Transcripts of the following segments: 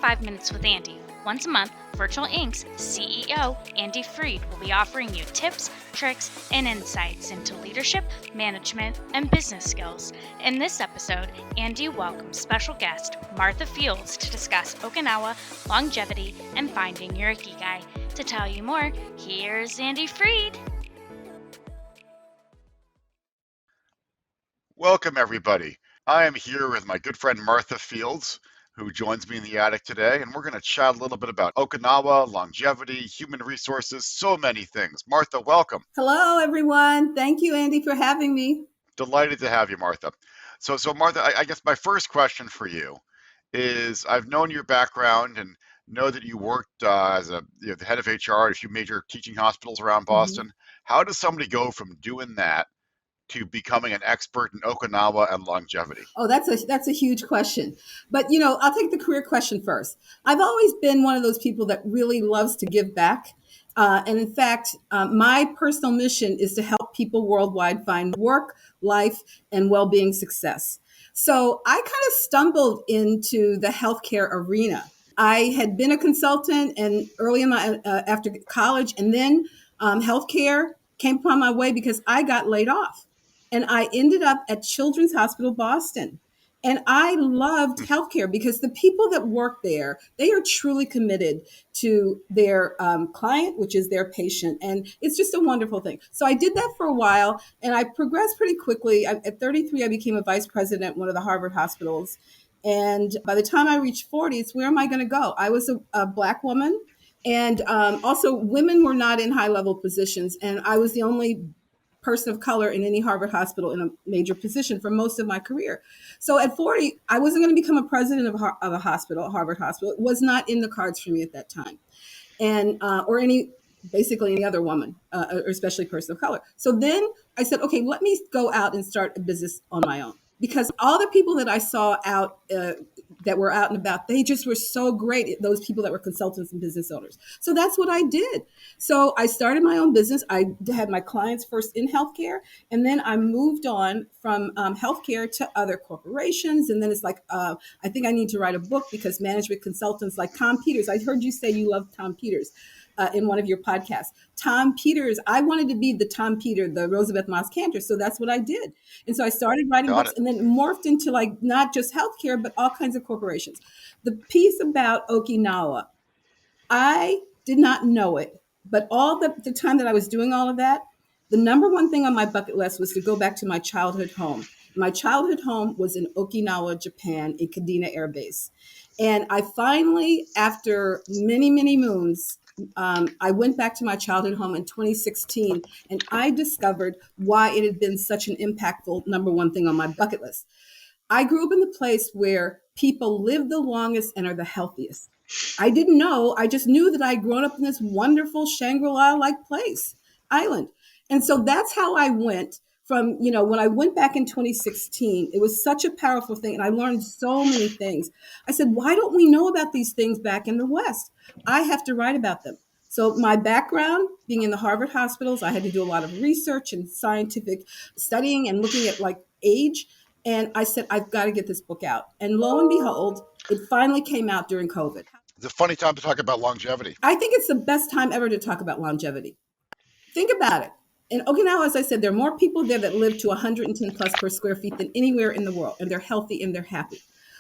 5 Minutes with Andy. Once a month, Virtual Inc.'s CEO, Andy Freed, will be offering you tips, tricks, and insights into leadership, management, and business skills. In this episode, Andy welcomes special guest Martha Fields to discuss Okinawa, longevity, and finding your Ikigai. To tell you more, here's Andy Freed. Welcome, everybody. I am here with my good friend Martha Fields, who joins me in the attic today, and we're going to chat a little bit about Okinawa, longevity, human resources, so many things. Martha, welcome. Hello, everyone. Thank you, Andy, for having me. Delighted to have you, Martha. So Martha, I guess my first question for you is, I've known your background and know that you worked as the head of HR at a few major teaching hospitals around Boston. How does somebody go from doing that to becoming an expert in Okinawa and longevity? Oh, that's a huge question. But, I'll take the career question first. I've always been one of those people that really loves to give back. And in fact, my personal mission is to help people worldwide find work, life, and well-being success. So I kind of stumbled into the healthcare arena. I had been a consultant and early in my after college, and then healthcare came upon my way because I got laid off. And I ended up at Children's Hospital Boston. And I loved healthcare because the people that work there, they are truly committed to their client, which is their patient. And it's just a wonderful thing. So I did that for a while and I progressed pretty quickly. At 33, I became a vice president at one of the Harvard hospitals. And by the time I reached 40, it's where am I going to go? I was a Black woman. And also women were not in high level positions. And I was the only person of color in any Harvard hospital in a major position for most of my career. So at 40, I wasn't going to become a president of a hospital, a Harvard hospital. It was not in the cards for me at that time. And, or basically any other woman, or especially person of color. So then I said, okay, let me go out and start a business on my own. Because all the people that I saw out that were out and about, they just were so great, those people that were consultants and business owners. So that's what I did. So I started my own business. I had my clients first in healthcare, and then I moved on from healthcare to other corporations. And then it's like, I think I need to write a book because management consultants like Tom Peters, I heard you say you love Tom Peters. In one of your podcasts. Tom Peters, I wanted to be the Tom Peter, the Rosabeth Moss Cantor. So that's what I did. And so I started writing books and then morphed into like not just healthcare, but all kinds of corporations. The piece about Okinawa, I did not know it, but all the time that I was doing all of that, the number one thing on my bucket list was to go back to my childhood home. My childhood home was in Okinawa, Japan, in Kadena Air Base. And I finally, after many, many moons, I went back to my childhood home in 2016, and I discovered why it had been such an impactful number one thing on my bucket list. I grew up in the place where people live the longest and are the healthiest. I didn't know. I just knew that I'd grown up in this wonderful Shangri-La-like island. And so that's how I went from, when I went back in 2016, it was such a powerful thing. And I learned so many things. I said, why don't we know about these things back in the West? I have to write about them. So my background, being in the Harvard hospitals, I had to do a lot of research and scientific studying and looking at like age. And I said, I've got to get this book out. And lo and behold, it finally came out during COVID. It's a funny time to talk about longevity. I think it's the best time ever to talk about longevity. Think about it. In Okinawa, as I said, there are more people there that live to 110 plus per square feet than anywhere in the world, and they're healthy and they're happy.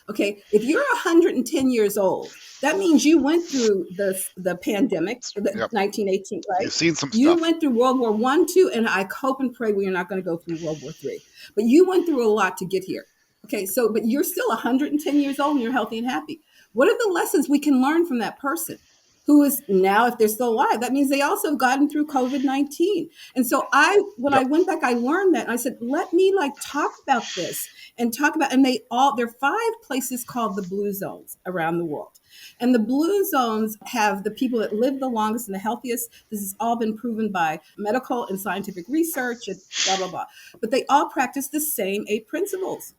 Okay, if you're 110 years old, that means you went through the pandemic, the 1918, right? You've seen some stuff. You went through World War I, II, and I hope and pray we are not going to go through World War III. But you went through a lot to get here. Okay, so, but you're still 110 years old and you're healthy and happy. What are the lessons we can learn from that person? Who is now, if they're still alive, that means they also have gotten through COVID-19. And so I went back, I learned that. And I said, let me talk about this and talk about, and there are 5 places called the blue zones around the world. And the blue zones have the people that live the longest and the healthiest. This has all been proven by medical and scientific research and blah, blah, blah. But they all practice the same 8 principles.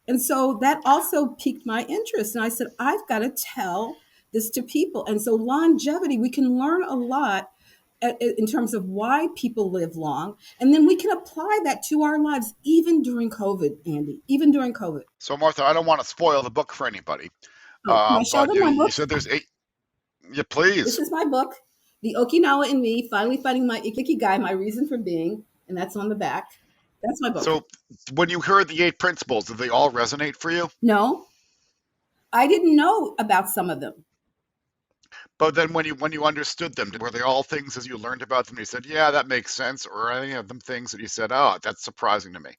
And so that also piqued my interest. And I said, I've got to tell this to people. And so longevity, we can learn a lot in terms of why people live long. And then we can apply that to our lives, even during COVID, Andy, even during COVID. So Martha, I don't want to spoil the book for anybody, Oh, can I show But them my you book? said there's eight. Yeah, This please. is my book, The Okinawa in Me, Finally Finding My Ikigai, My Reason for Being, and that's on the back. That's my book. So when you heard the eight principles, did they all resonate for you? No, I didn't know about some of them. But then when you understood them, were they all things as you learned about them? You said, yeah, that makes sense, or any of them things that you said, oh, that's surprising to me.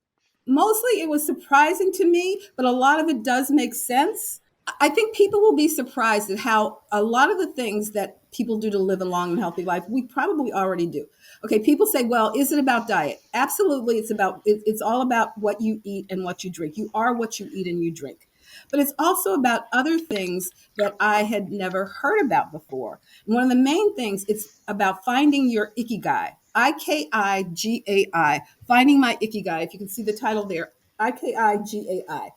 Mostly it was surprising to me, but a lot of it does make sense. I think people will be surprised at how a lot of the things that people do to live a long and healthy life, we probably already do. Okay, people say, well, is it about diet? Absolutely, it's all about what you eat and what you drink. You are what you eat and you drink. But it's also about other things that I had never heard about before. And one of the main things, it's about finding your ikigai. Ikigai, finding my ikigai. If you can see the title there, Ikigai.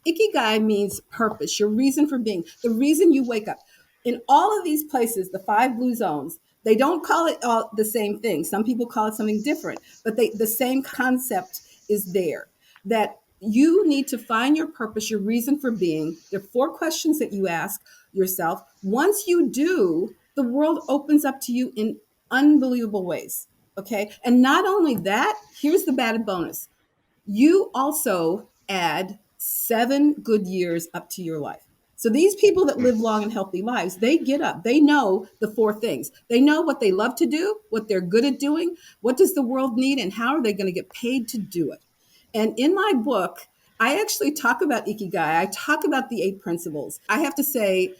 Ikigai means purpose, your reason for being, the reason you wake up. In all of these places, the five blue zones, they don't call it all the same thing. Some people call it something different, but the same concept is there that you need to find your purpose, your reason for being. There are four questions that you ask yourself. Once you do, the world opens up to you in unbelievable ways. Okay. And not only that, here's the bad bonus, you also add 7 good years up to your life. So these people that Hmm. live long and healthy lives, they get up. They know the four things. They know what they love to do, what they're good at doing, what does the world need, and how are they going to get paid to do it. And in my book, I actually talk about Ikigai. I talk about the eight principles. I have to say,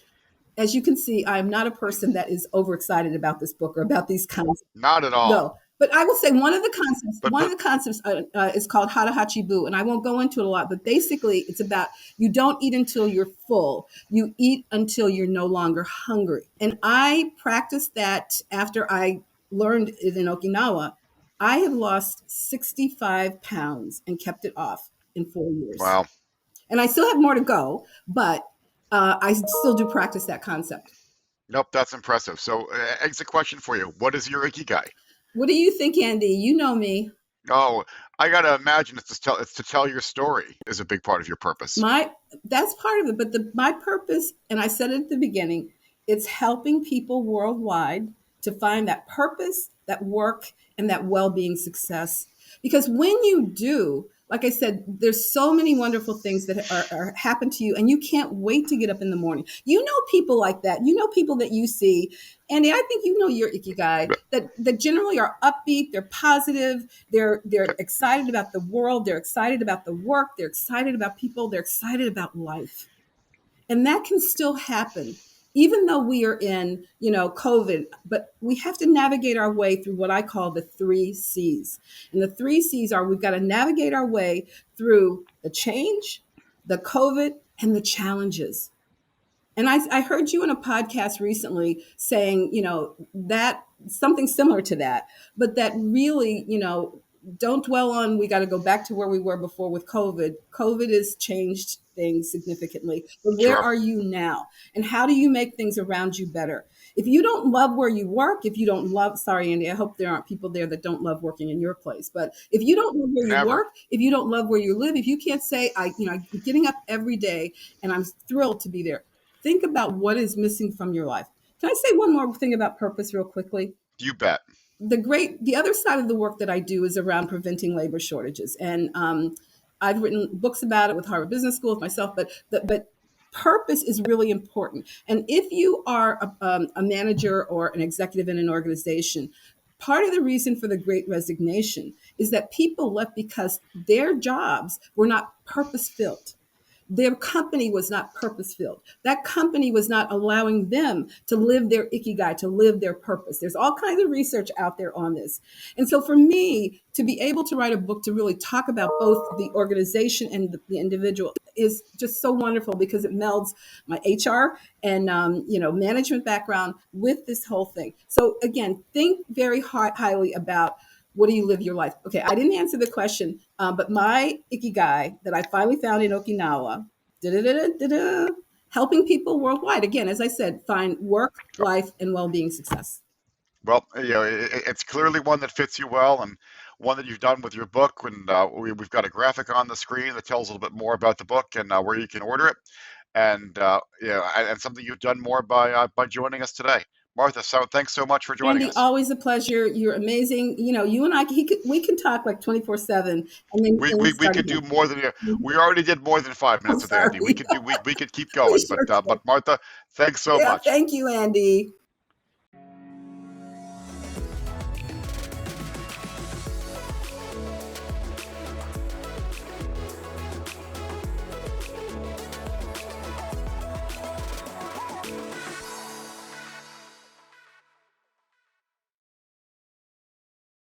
as you can see, I'm not a person that is overexcited about this book or about these kinds. Not at all. No, but I will say one of the concepts. But One of but the concepts is called harahachibu, and I won't go into it a lot. But basically, it's about you don't eat until you're full. You eat until you're no longer hungry. And I practiced that after I learned it in Okinawa. I have lost 65 pounds and kept it off in 4 years, wow. and I still have more to go. But I still do practice that concept. Nope, that's impressive. So, exit question for you: what is your ikigai? What do you think, Andy? You know me. Oh, I gotta imagine it's to tell your story is a big part of your purpose. My That's part of it, but my purpose, and I said it at the beginning, it's helping people worldwide to find that purpose, that work, and that well-being success. Because when you do, like I said, there's so many wonderful things that are happen to you, and you can't wait to get up in the morning. You know people like that. You know people that you see, Andy. I think you know your ikigai that generally are upbeat. They're positive. They're excited about the world. They're excited about the work. They're excited about people. They're excited about life, and that can still happen even though we are in COVID. But we have to navigate our way through what I call the 3 C's, and the 3 C's are we've got to navigate our way through the change, the COVID, and the challenges. And I heard you in a podcast recently saying, that something similar to that, but that really, don't dwell on, we got to go back to where we were before with COVID. COVID has changed things significantly. But where Sure. are you now? And how do you make things around you better? If you don't love where you work, if you don't love, sorry, Andy, I hope there aren't people there that don't love working in your place. But if you don't love where you Never. work, if you don't love where you live, if you can't say, I'm getting up every day and I'm thrilled to be there, think about what is missing from your life. Can I say one more thing about purpose real quickly? You bet. The other side of the work that I do is around preventing labor shortages, and I've written books about it with Harvard Business School with myself. But purpose is really important, and if you are a manager or an executive in an organization, part of the reason for the Great Resignation is that people left because their jobs were not purpose filled. Their company was not purpose filled. That company was not allowing them to live their ikigai, to live their purpose. There's all kinds of research out there on this. And so for me to be able to write a book to really talk about both the organization and the individual is just so wonderful because it melds my HR and management background with this whole thing. So again, think very highly about what do you live your life? Okay, I didn't answer the question, but my ikigai that I finally found in Okinawa, da-da-da-da-da-da, helping people worldwide. Again, as I said, find work, life, and well-being success. Well, it's clearly one that fits you well, and one that you've done with your book. And we've got a graphic on the screen that tells a little bit more about the book and where you can order it. and and something you've done more by joining us today. Martha, so thanks so much for joining Andy, us. always a pleasure. You're amazing. You know, you and I, we can talk like 24/7, and then We, and we we, we start could do again. more than we already did more than five I'm minutes with Andy. We sorry. could do we could keep We going, sure but can. Martha, thanks so Yeah, much. thank you, Andy.